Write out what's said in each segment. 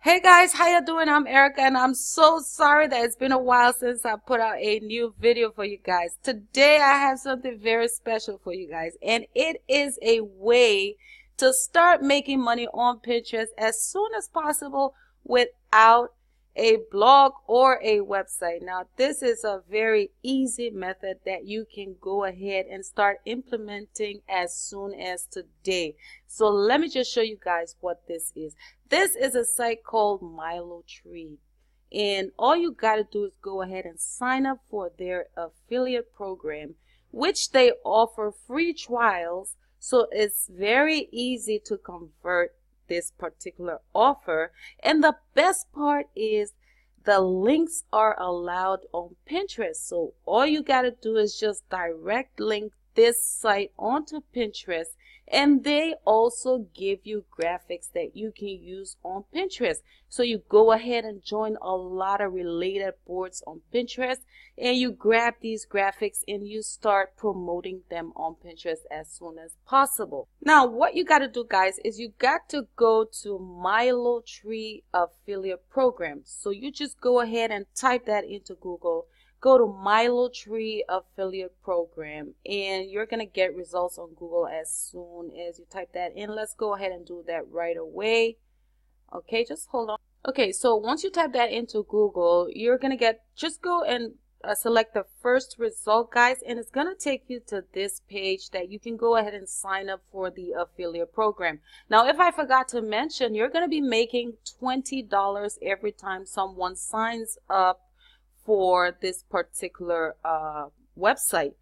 Hey guys, how you doing? I'm Erica and I'm so sorry that it's been a while since I put out a new video for you guys. Today I have something very special for you guys, and it is a way to start making money on Pinterest as soon as possible without a blog or a website. Now, this is a very easy method that you can go ahead and start implementing as soon as today. So let me just show you guys what this is. This is a site called MiloTree, and all you got to do is go ahead and sign up for their affiliate program, which they offer free trials. So it's very easy to convert this particular offer. And the best part is the links are allowed on Pinterest. So all you got to do is just direct link this site onto Pinterest, and they also give you graphics that you can use on Pinterest. So you go ahead and join a lot of related boards on Pinterest, and you grab these graphics and you start promoting them on Pinterest as soon as possible. Now, what you got to do, guys, is you got to go to MiloTree affiliate program. So you just go ahead and type that into Google. Go to MiloTree affiliate program, and you're going to get results on Google as soon as you type that in. Let's go ahead and do that right away. Okay, just hold on. Okay, so once you type that into Google, you're going to get, just go and select the first result, guys, and it's going to take you to this page that you can go ahead and sign up for the affiliate program. Now, if I forgot to mention, you're going to be making $20 every time someone signs up for this particular website.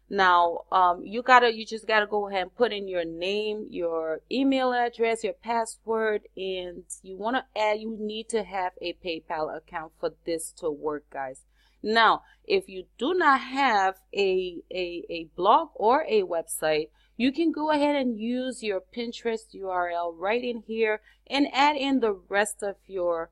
Now, you just gotta go ahead and put in your name, your email address, your password, and you need to have a PayPal account for this to work, guys. Now, if you do not have a blog or a website, you can go ahead and use your Pinterest URL right in here and add in the rest of your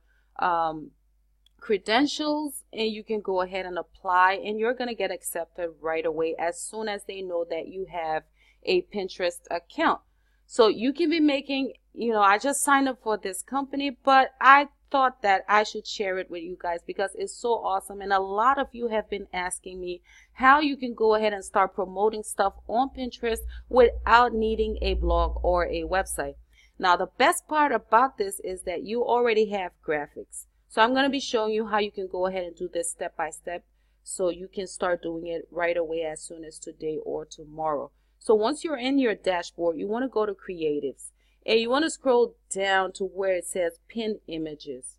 credentials, and you can go ahead and apply, and you're going to get accepted right away as soon as they know that you have a Pinterest account. So you can be making, I just signed up for this company, but I thought that I should share it with you guys because it's so awesome. And a lot of you have been asking me how you can go ahead and start promoting stuff on Pinterest without needing a blog or a website. Now, the best part about this is that you already have graphics. So I'm going to be showing you how you can go ahead and do this step by step so you can start doing it right away as soon as today or tomorrow. So once you're in your dashboard, you want to go to Creatives, and you want to scroll down to where it says Pin Images.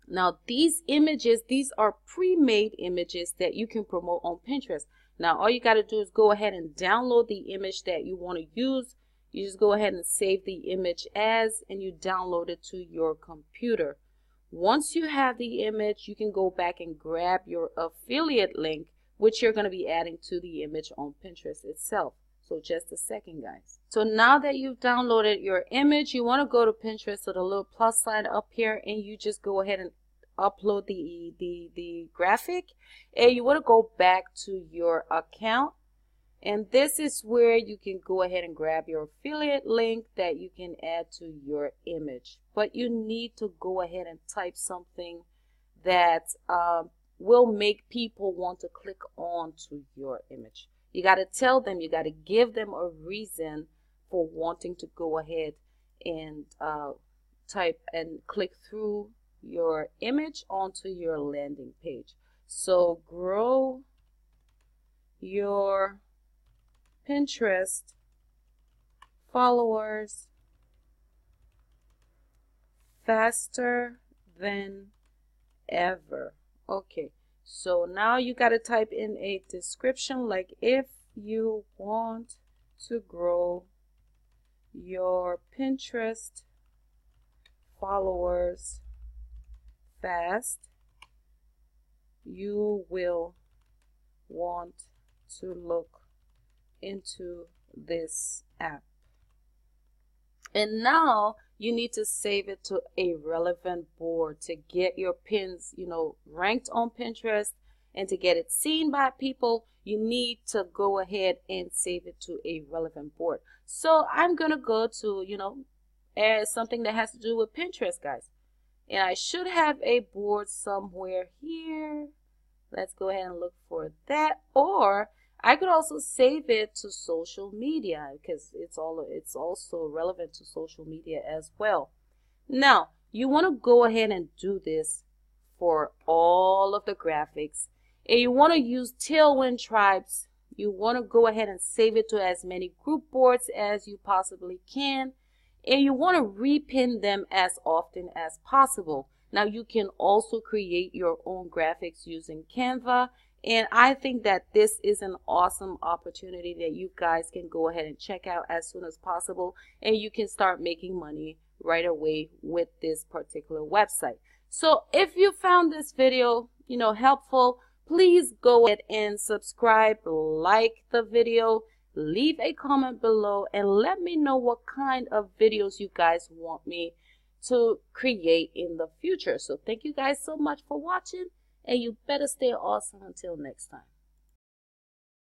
Now, these images, these are pre-made images that you can promote on Pinterest. Now, all you got to do is go ahead and download the image that you want to use. You just go ahead and save the image as, and you download it to your computer. Once you have the image, you can go back and grab your affiliate link, which you're going to be adding to the image on Pinterest itself. So just a second, guys. So now that you've downloaded your image, you want to go to Pinterest, so the little plus sign up here, and you just go ahead and upload the graphic, and you want to go back to your account. And this is where you can go ahead and grab your affiliate link that you can add to your image. But you need to go ahead and type something that will make people want to click on to your image. You got to tell them, you got to give them a reason for wanting to go ahead and type and click through your image onto your landing page. So grow your Pinterest followers faster than ever. Okay, so now you got to type in a description like, if you want to grow your Pinterest followers fast, you will want to look into this app. And now you need to save it to a relevant board to get your pins, ranked on Pinterest, and to get it seen by people. You need to go ahead and save it to a relevant board. So I'm gonna go to, something that has to do with Pinterest, guys. And I should have a board somewhere here. Let's go ahead and look for that. Or I could also save it to social media because it's also relevant to social media as well. Now, you want to go ahead and do this for all of the graphics. And you want to use Tailwind Tribes. You want to go ahead and save it to as many group boards as you possibly can. And you want to repin them as often as possible. Now, you can also create your own graphics using Canva. And I think that this is an awesome opportunity that you guys can go ahead and check out as soon as possible. And you can start making money right away with this particular website. So if you found this video, helpful, please go ahead and subscribe, like the video, leave a comment below, and let me know what kind of videos you guys want me to create in the future. So thank you guys so much for watching, and you better stay awesome until next time.